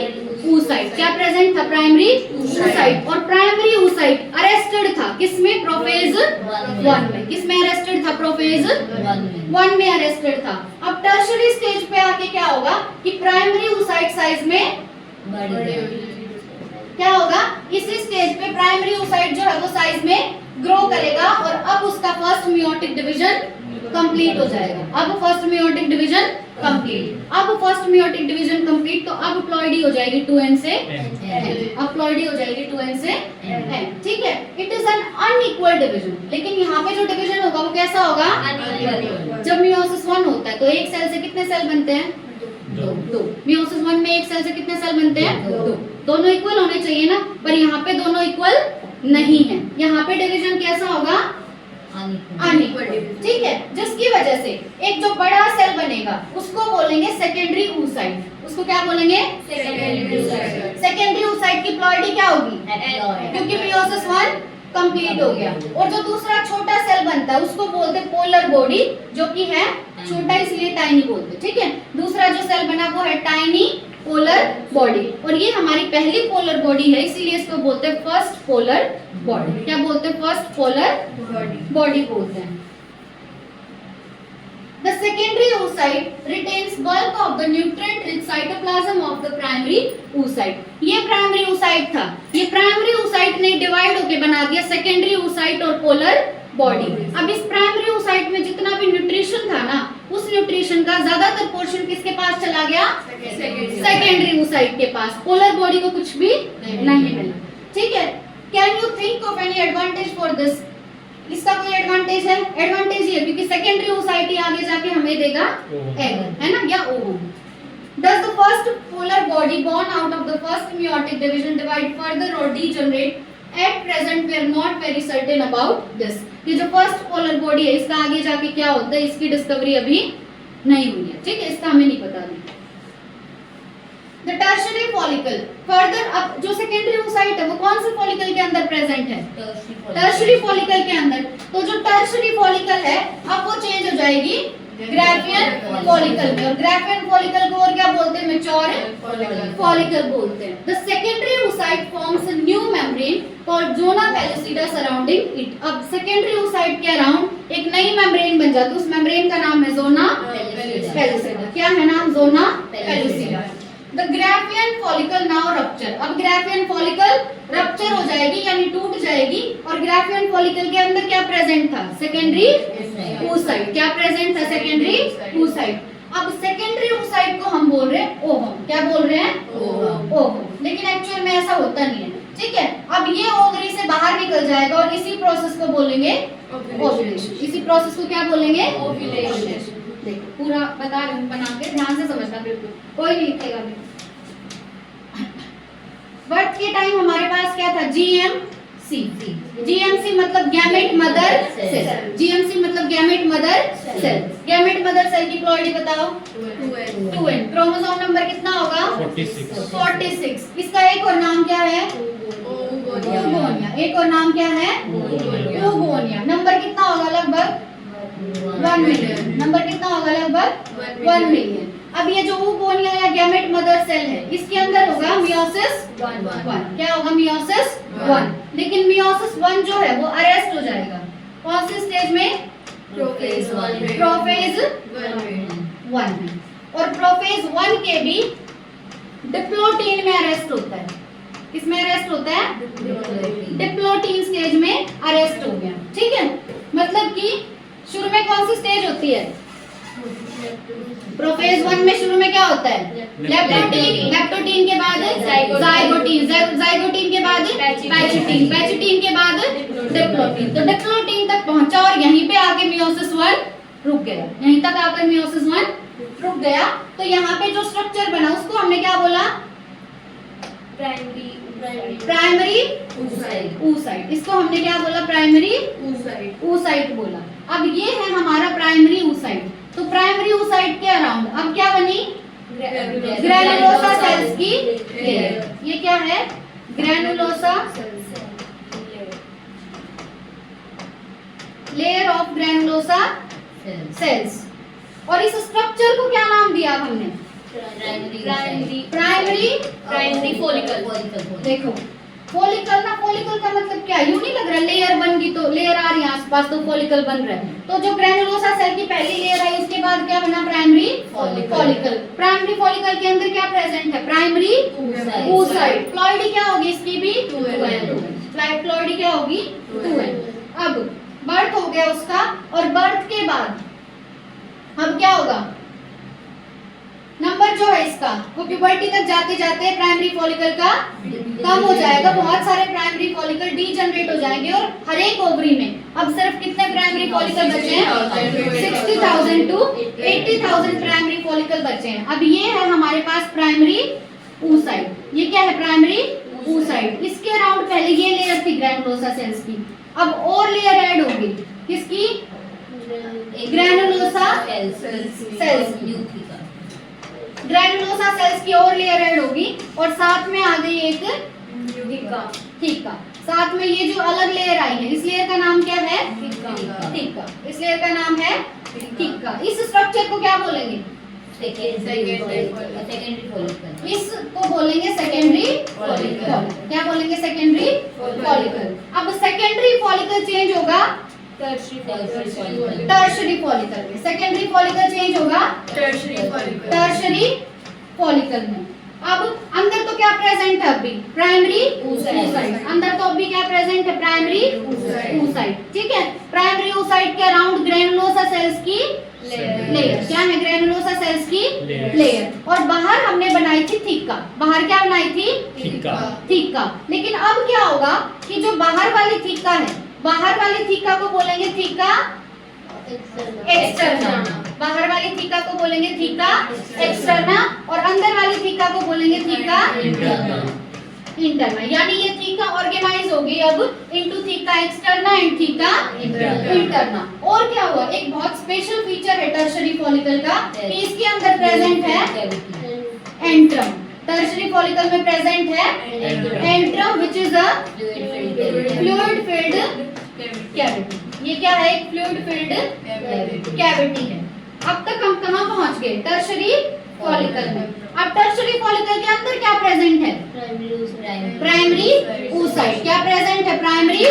Speaker 1: oocyte। क्या प्रेजेंट था? Primary oocyte। और प्राइमरी oocyte अरेस्टेड था किसमें? प्रोफेज 1 में। किसमें अरेस्टेड था? प्रोफेज 1 में अरेस्टेड था। अब टर्शरी स्टेज पे आके क्या होगा कि प्राइमरी oocyte साइज में क्या होगा? इसी स्टेज पे प्राइमरी oocyte जो है वो साइज में ग्रो करेगा, और अब उसका फर्स्ट मेयोटिक डिवीजन कंप्लीट हो जाएगा। अब फर्स्ट मेयोटिक डिवीजन कंप्लीट। अब फर्स्ट मेयोटिक डिवीजन कंप्लीट, तो अब प्लॉइडी हो जाएगी 2n से n। अब प्लॉइडी हो जाएगी 2n से n, ठीक है? It is an unequal division. लेकिन यहाँ पे जो डिवीजन होगा वो कैसा होगा? जब मियोसिस 1 होता है तो एक सेल से कितने सेल बनते हैं? 2। मियोसिस 1 में एक सेल से कितने सेल बनते हैं? 2। दोनों इक्वल होने चाहिए ना, पर यहाँ पे दोनों इक्वल नहीं है। यहाँ पे डिवीजन कैसा होगा? अनइक्वल, ठीक है? जिसकी वजह से एक जो बड़ा सेल बनेगा उसको बोलेंगे सेकेंडरी oocyte। उसको क्या बोलेंगे? सेकेंडरी oocyte की प्लॉइडी क्या होगी? क्योंकि मियोसिस 1 कंप्लीट हो गया। और जो दूसरा छोटा सेल बनता है उसको बोलते हैं पोलर बॉडी, जो कि है छोटा इसलिए टाइनी बोलते, ठीक है? दूसरा जो सेल बना वो है टाइनी पोलर बॉडी, और ये हमारी पहली पोलर बॉडी है इसीलिए इसको बोलते हैं फर्स्ट पोलर बॉडी। क्या बोलते हैं? फर्स्ट पोलर बॉडी बोलते हैं। The secondary oocyte retains bulk of the nutrient-rich cytoplasm of the primary oocyte। ये प्राइमरी oocyte था, ये प्राइमरी oocyte ने डिवाइड होके बना दिया सेकेंडरी oocyte और पोलर बॉडी। अब इस प्राइमरी oocyte में जितना भी न्यूट्रिशन था ना, उस न्यूट्रिशन का ज्यादातर पोर्शन किसके पास चला गया? सेकेंडरी oocyte के पास। पोलर बॉडी को कुछ भी नहीं मिला, ठीक है? Can you think of any advantage for this? इसका कोई एडवांटेज है? एडवांटेज ये क्योंकि सेकेंडरी ओसाइटी आगे जाके हमें देगा एगर, है ना, या ovum. Does the first polar body born out of the first meiotic division divide further or degenerate? At present we are not very certain about this. ये जो फर्स्ट पोलर बॉडी है इसका आगे जाके क्या होता है इसकी डिस्कवरी अभी नहीं हुई है, ठीक है, इसका हमें नहीं पता अभी। The tertiary follicle further अब जो सेकेंडरी ओसाइट है वो कौन से फॉलिकल के अंदर प्रेजेंट है? टर्शरी फॉलिकल के अंदर। तो जो टर्शरी फॉलिकल है अब वो चेंज हो जाएगी ग्राफियन फॉलिकल में, और ग्राफियन फॉलिकल को और क्या बोलते हैं? मैच्योर फॉलिकल बोलते हैं। The secondary oocyte forms a new membrane called zona pellucida surrounding it. अब सेकेंडरी oocyte के अराउंड एक नई मेम्ब्रेन बन जाती है, उस मेम्ब्रेन का नाम है जोना पेलुसिडा। क्या है नाम? Zona pellucida. The Graafian follicle now rupture. अब ग्राफियन फॉलिकल रप्चर हो जाएगी यानी टूट जाएगी, और ग्राफियन फॉलिकल के अंदर क्या प्रेजेंट था? Secondary oocyte। क्या प्रेजेंट था? Secondary oocyte। अब सेकेंडरी oocyte को हम बोल रहे हैं ओवम। क्या बोल रहे हैं? ओवम। लेकिन एक्चुअल में ऐसा होता नहीं है, ठीक है। अब ये ओवरी से बाहर निकल जाएगा और इसी प्रोसेस को बोलेंगे ओव्यूलेशन। इसी प्रोसेस को क्या बोलेंगे? ओव्यूलेशन। देखो पूरा बता रही हूँ, बना के ध्यान से समझना, बिल्कुल कोई नहीं लिखेगा भी। बर्थ के टाइम हमारे पास क्या था? जीएमसी। जीएमसी मतलब गैमेट मदर सेल। जीएमसी मतलब gamete mother cell. Gamete mother cell की प्लॉइडी बताओ? 2n। क्रोमोसोम नंबर कितना होगा? 46। इसका एक और नाम क्या है? oogonia। एक और नाम क्या है? oogonia। नंबर कितना होगा? लगभग 1 मिलियन। नंबर कितना होगा? लगभग 1 मिलियन। अब ये जो oogonia या गैमेट मदर सेल है इसके अंदर होगा मियोसिस 1। क्या होगा? मियोसिस 1। लेकिन मियोसिस 1 जो है वो अरेस्ट हो जाएगा कौन से स्टेज में? प्रोफेज 1 में। प्रोफेज 1 में। और प्रोफेज 1 के भी डिप्लोटीन में अरेस्ट होता है। किसमें अरेस्ट होता है? डिप्लोटीन स्टेज में अरेस्ट हो गया, ठीक है। मतलब कि शुरू में कौन सी स्टेज होती है? प्रोफेज 1 में शुरू में क्या होता है? लेप्टोटीन। लेप्टोटीन के बाद जाइगोटीन। जाइगोटीन के बाद पैचिटीन। पैचिटीन के बाद डिप्लोटीन। तो डिप्लोटीन तक पहुंचा और यहीं पे आके मियोसिस 1 रुक गया। यहीं तक आकर मियोसिस 1 रुक गया। तो यहाँ पे जो स्ट्रक्चर बना उसको हमने क्या बोला? Primary oocyte। इसको हमने क्या बोला? प्राइमरी oocyte बोला। अब ये है हमारा प्राइमरी oocyte। तो प्राइमरी oocyte के अराउंड अब क्या बनी? ग्रैनुलोसा सेल्स की लेयर। ये क्या है? Granulosa layer of granulosa cells. और इस स्ट्रक्चर को क्या नाम दिया हमने? Primary follicle. देखो फॉलिकल ना, फॉलिकल का मतलब क्या? यूं नहीं लग रहा लेयर बन गई तो लेयर आ रही है आसपास तो फॉलिकल बन रहा है। तो जो ग्रैनुलोसा सेल की पहली लेयर आई उसके बाद क्या बना? Primary follicle. प्राइमरी फॉलिकल के अंदर क्या प्रेजेंट है? Primary oocyte। प्लॉइडी क्या होगी इसकी भी? 2n। प्लॉइडी क्या होगी? 2n। अब बर्थ हो गया उसका, और बर्थ के बाद अब क्या होगा? नंबर जो है इसका वो प्यूबर्टी तक जाते जाते प्राइमरी फॉलिकल का कम हो जाएगा। बहुत सारे प्राइमरी फॉलिकल डीजनरेट हो जाएंगे और हर एक ओवरी में अब सिर्फ कितने प्राइमरी फॉलिकल बचे हैं? 60,000 to 80,000 प्राइमरी फॉलिकल बचे हैं। अब ये है हमारे पास प्राइमरी oocyte। ये क्या है? Primary oocyte। इसके अराउंड पहले ये लेयर थी ग्रैनुलोसा सेल्स की, अब और लेयर ऐड होगी। किसकी? ग्रैनुलोसा सेल्स की। ग्रैनुलोसा सेल्स की और लेयर ऐड होगी और साथ में आ गई एक थीका। साथ में ये जो अलग लेयर आई है इस लेयर का नाम क्या है? थीका। इस लेयर का नाम है थीका। इस स्ट्रक्चर को क्या बोलेंगे?
Speaker 3: Secondary follicle.
Speaker 1: इसको बोलेंगे सेकेंडरी फॉलिकल। क्या बोलेंगे? Secondary follicle. अब सेकेंडरी फॉलिकल चेंज होगा टर्शरी फॉलिकल में। सेकेंडरी फॉलिकल चेंज होगा टर्शरी फॉलिकल में। अब अंदर तो क्या प्रेजेंट है? अभी प्राइमरी oocyte। अंदर तो अभी क्या प्रेजेंट है? प्राइमरी oocyte, ठीक है। प्राइमरी oocyte के अराउंड ग्रैनुलोसा सेल्स की लेयर। क्या है? ग्रैनुलोसा सेल्स की लेयर। और बाहर हमने बनाई थी थीका, बाहर क्या बनाई थी?
Speaker 2: थीका।
Speaker 1: थीका। लेकिन अब क्या होगा कि जो बाहर वाली थीका है, बाहर वाली थीका को बोलेंगे थीका एक्सटर्ना। बाहर वाली थीका को बोलेंगे थीका एक्सटर्ना और अंदर वाली थीका को बोलेंगे थीका इंटरना। यानी ये थीका ऑर्गेनाइज हो गई अब into theca externa and theca interna. और क्या हुआ, एक बहुत स्पेशल फीचर है टर्शरी फॉलिकल का कि इसके अंदर प्रेजेंट है एंट्रम। टर्शरी फॉलिकल में प्रेजेंट है antrum which is a fluid filled cavity. ये क्या है? एक फ्लूइड फिल्ड कैविटी है। अब तक हम कहां पहुंच गए? टर्शरी फॉलिकल में। अब टर्शरी फॉलिकल के अंदर क्या प्रेजेंट है? Primary oocyte। क्या प्रेजेंट है? Primary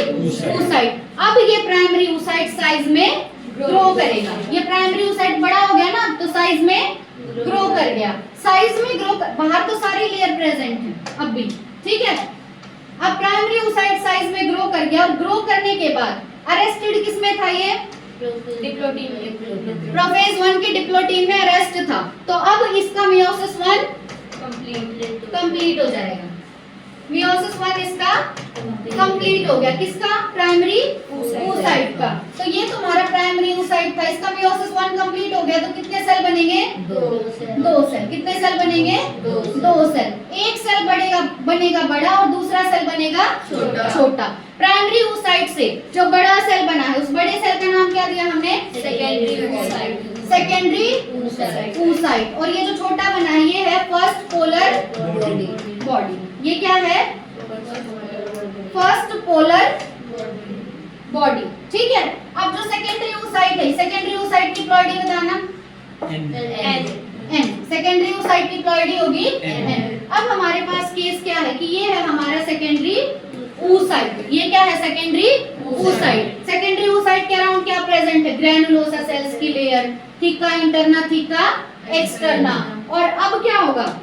Speaker 1: oocyte। अब ये प्राइमरी oocyte साइज में ग्रो करेगा। ये प्राइमरी oocyte बड़ा हो गया ना, तो साइज में ग्रो कर गया। साइज में ग्रो बाहर तो सारी लेयर प्रेजेंट है अब भी, ठीक है। अब प्राइमरी oocyte साइज में ग्रो कर गया और ग्रो करने के बाद अरेस्टेड किसमें था? ये
Speaker 3: डिप्लोटीन में।
Speaker 1: प्रोफेज 1 की डिप्लोटीन में अरेस्ट था। तो अब इसका मियोसिस 1 कंप्लीट हो जाएगा। मियोसिस 1 इसका कंप्लीट हो गया। किसका? प्राइमरी oocyte का। तो ये तुम्हारा प्राइमरी oocyte था, इसका मियोसिस 1 कंप्लीट हो गया। तो कितने सेल बनेंगे? 2 सेल। कितने सेल बनेंगे? 2 सेल। एक सेल बनेगा बड़ा और दूसरा सेल बनेगा छोटा। प्राइमरी oocyte से जो बड़ा सेल बना है उस बड़े सेल का नाम क्या दिया हमने? Secondary oocyte। और ये जो छोटा बना है ये है फर्स्ट पोलर बॉडी। ये क्या है? फर्स्ट पोलर बॉडी, ठीक है। अब जो सेकेंडरी oocyte है, सेकेंडरी oocyte की प्लॉइडी बताना। एन। सेकेंडरी oocyte की प्लॉइडी होगी एन। अब हमारे पास केस क्या है कि ये है हमारा सेकेंडरी oocyte। ये क्या है? Secondary oocyte। सेकेंडरी oocyte के अराउंड क्या प्रेजेंट है? ग्रैनुलोसा सेल्स की layer, theca interna, theca externa. और अब क्या होगा?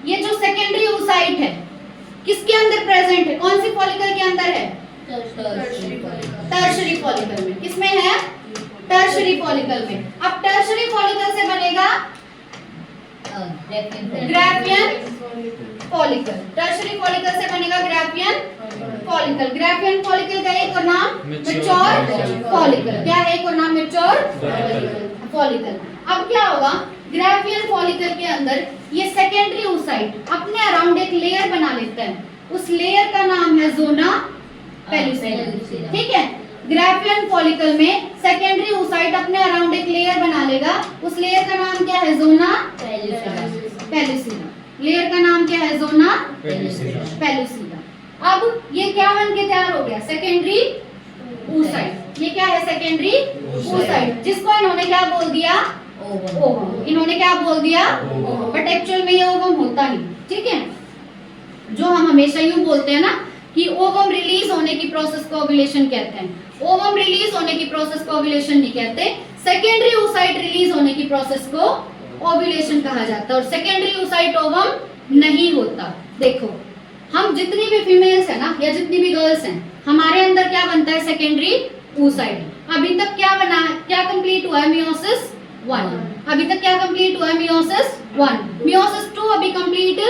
Speaker 1: ये जो सेकेंडरी oocyte है किसके अंदर प्रेजेंट है? कौन सी फॉलिकल के अंदर है? टर्शरी फॉलिकल में। किसमें है? टर्शरी फॉलिकल में। अब टर्शरी फॉलिकल से बनेगा ग्राफियन फॉलिकल। टर्शरी फॉलिकल से बनेगा ग्राफियन फॉलिकल। ग्राफियन फॉलिकल का एक और नाम मैच्योर फॉलिकल। क्या है? एक और नाम मैच्योर फॉलिकल। अब क्या होगा? ग्राफियन फॉलिकल के अंदर ये सेकेंडरी oocyte अपने अराउंड एक लेयर बना लेता है। उस लेयर का नाम है जोना पेलुसिना, ठीक है। ग्राफियन फॉलिकल में सेकेंडरी oocyte अपने अराउंड एक लेयर बना लेगा। उस लेयर का नाम क्या है? जोना पेलुसिना। लेयर का नाम क्या है? जोना पेलुसिना। अब ये क्या बन के तैयार हो गया? Secondary oocyte। ये क्या है? सेकेंडरी oocyte, जिसको इन्होंने क्या बोल दिया? ओवम। इन्होंने क्या बोल दिया? बट एक्चुअल में ये ओवम होता नहीं, ठीक है। जो हम हमेशा यूं बोलते हैं ना कि ओवम रिलीज होने की प्रोसेस को ओव्यूलेशन कहते हैं। ओवम रिलीज होने की प्रोसेस को ओव्यूलेशन नहीं कहते। सेकेंडरी oocyte रिलीज होने की प्रोसेस को ओव्यूलेशन कहा जाता है। और सेकेंडरी oocyte ओवम नहीं होता। देखो, हम जितनी भी फीमेल्स है ना या जितनी भी गर्ल्स हैं, हमारे अंदर क्या बनता है? Secondary oocyte। अभी तक क्या बना है? क्या कंप्लीट हुआ है? मियोसिस 1। अभी तक क्या कंप्लीट हुआ है? मियोसिस 1। मियोसिस 2 अभी कंप्लीट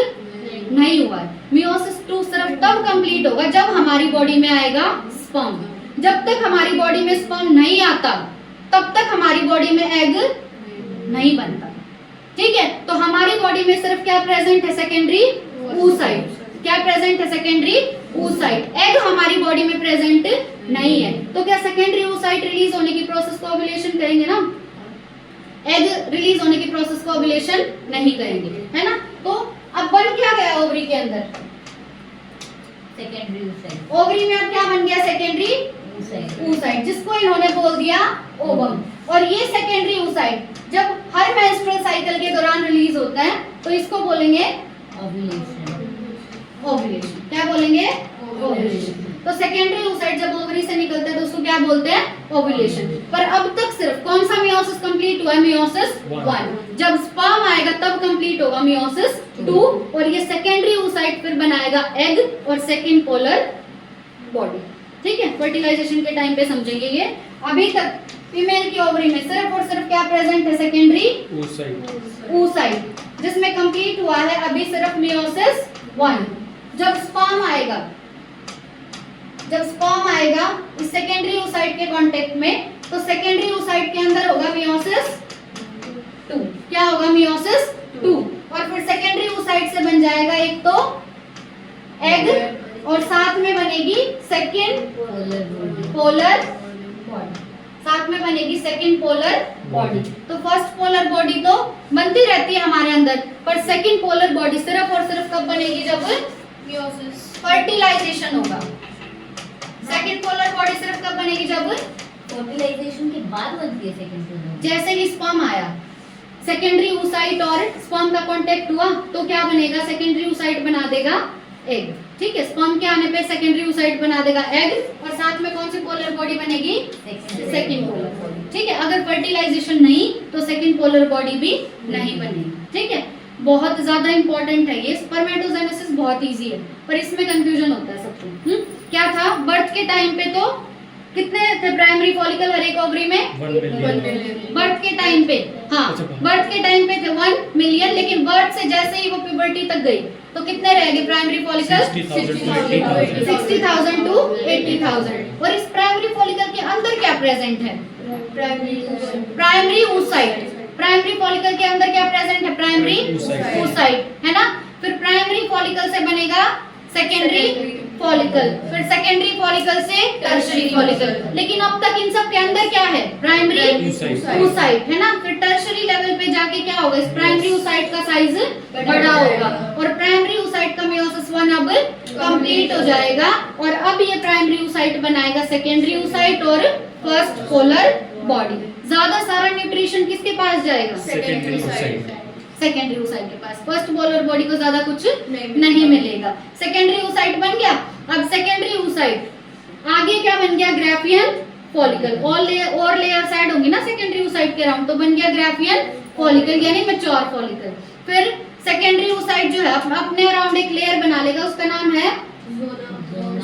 Speaker 1: नहीं हुआ है। मियोसिस 2 सिर्फ तब कंप्लीट होगा जब हमारी बॉडी में आएगा स्पर्म। जब तक हमारी बॉडी में स्पर्म नहीं आता तब तक हमारी बॉडी में एग नहीं बनता, ठीक है। तो हमारी बॉडी में सिर्फ क्या प्रेजेंट है? Secondary oocyte। क्या प्रेजेंट है? Secondary oocyte। एग हमारी बॉडी में प्रेजेंट नहीं है। तो क्या सेकेंडरी oocyte रिलीज होने की प्रोसेस को ओव्यूलेशन करेंगे ना? एग रिलीज होने की प्रोसेस को ओव्यूलेशन नहीं करेंगे, है ना। तो अब बन क्या गया ओवरी के अंदर?
Speaker 3: Secondary oocyte।
Speaker 1: ओवरी में अब क्या बन गया? सेकेंडरी oocyte, जिसको इन्होंने बोल दिया ओवम। और ये सेकेंडरी oocyte जब हर मेंस्ट्रुअल साइकिल के दौरान रिलीज होता है तो इसको बोलेंगे ओव्यूलेशन। क्या बोलेंगे? ओव्यूलेशन। तो सेकेंडरी oocyte जब ओवरी से निकलता है तो उसको क्या बोलते हैं? ओव्यूलेशन। पर अब तक सिर्फ कौन सा मियोसिस कंप्लीट हुआ है? मियोसिस 1। जब स्पर्म आएगा तब कंप्लीट होगा मियोसिस 2 और ये सेकेंडरी oocyte फिर बनाएगा एग और सेकंड पोलर बॉडी, ठीक है। फर्टिलाइजेशन के टाइम पे समझेंगे ये। अभी तक फीमेल की ओवरी में सिर्फ और सिर्फ क्या प्रेजेंट है? Secondary oocyte। जिसमें कंप्लीट हुआ है अभी सिर्फ मियोसिस 1। जब स्पर्म आएगा इस सेकेंडरी oocyte के कांटेक्ट में, तो सेकेंडरी oocyte के अंदर होगा मियोसिस 2। क्या होगा? मियोसिस 2। और फिर सेकेंडरी oocyte से बन जाएगा एक तो एग, और साथ में बनेगी सेकेंड पोलर बॉडी, साथ में बनेगी सेकेंड पोलर बॉडी। तो फर्स्ट पोलर बॉडी तो बनती रहती है हमारे अंदर, पर सेकेंड पोलर बॉडी सिर्फ और सिर्फ कब बनेगी? जब मियोसिस फर्टिलाइजेशन होगा। सेकेंड पोलर बॉडी सिर्फ कब बनेगी? जब
Speaker 3: फर्टिलाइजेशन के बाद बनती है सेकंड पोलर।
Speaker 1: जैसे ही स्पर्म आया, सेकेंडरी oocyte और स्पर्म का कांटेक्ट हुआ, तो क्या बनेगा? सेकेंडरी oocyte बना देगा एग। ठीक है, स्पर्म के आने पे सेकेंडरी oocyte बना देगा एग, और साथ में कौन सी पोलर बॉडी बनेगी? Second polar body. ठीक है, अगर फर्टिलाइजेशन नहीं तो सेकेंड पोलर बॉडी भी नहीं बनेगी। ठीक है, बहुत ज्यादा इंपॉर्टेंट है ये। स्पर्मेटोजेनेसिस बहुत इजी है, पर इसमें कंफ्यूजन होता है सबको। क्या था? बर्थ के टाइम पे तो कितने थे प्राइमरी फॉलिकल हर एक ओवरी में?
Speaker 2: 1 मिलियन।
Speaker 1: बर्थ के टाइम पे, हाँ,
Speaker 2: अच्छा,
Speaker 1: बर्थ के टाइम पे थे 1 मिलियन, लेकिन बर्थ से जैसे ही वो प्यूबर्टी तक गई तो कितने रह गए प्राइमरी फॉलिकल? 60,000 टू 80,000। और इस प्राइमरी फॉलिकल के अंदर क्या प्रेजेंट है? Primary oocyte। प्राइमरी फॉलिकल के अंदर क्या प्रेजेंट है? प्राइमरी oocyte, है ना। फिर प्राइमरी फॉलिकल से बनेगा सेकेंडरी फॉलिकल, फिर सेकेंडरी फॉलिकल से टर्शियरी फॉलिकल। लेकिन अब तक इन सब के अंदर क्या है? प्राइमरी oocyte, है ना। फिर टर्शियरी लेवल पे जाके क्या होगा? इस प्राइमरी oocyte का साइज बड़ा होगा, और प्राइमरी oocyte का मियोसिस 1 अब कंप्लीट हो जाएगा, और अब ये प्राइमरी oocyte बनाएगा सेकेंडरी oocyte और फर्स्ट पोलर बॉडी। ज्यादा सारा न्यूट्रिशन किसके पास जाएगा?
Speaker 2: Secondary oocyte।
Speaker 1: सेकेंडरी oocyte के पास। फर्स्ट पोलर बॉडी को ज्यादा कुछ नहीं मिलेगा। सेकेंडरी oocyte बन गया। अब सेकेंडरी oocyte आगे क्या बन गया? Graafian follicle. और लेयर्स ऐड होंगी ना सेकेंडरी oocyte के अराउंड, तो बन गया ग्राफियन फॉलिकल यानी मैच्योर फॉलिकल। फिर सेकेंडरी oocyte जो है अपने अराउंड एक लेयर बना लेगा, उसका नाम है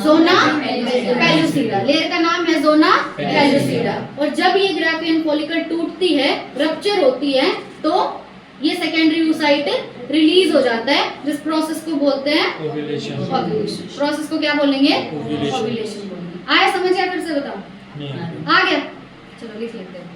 Speaker 1: ज़ोना पेलुसिडा। लेयर का नाम है ज़ोना पेलुसिडा। और जब ये ग्राफियन फॉलिकल टूटती है, रप्चर होती है, तो ये सेकेंडरी oocyte रिलीज हो जाता है, जिस प्रोसेस को बोलते हैं
Speaker 2: ओव्यूलेशन।
Speaker 1: प्रोसेस को क्या बोलेंगे?
Speaker 2: ओव्यूलेशन।
Speaker 1: ओव्यूलेशन बोलेंगे। आया समझ? या फिर से बताओ?
Speaker 2: नहीं।
Speaker 1: आ गया? चलो लिख लेते हैं।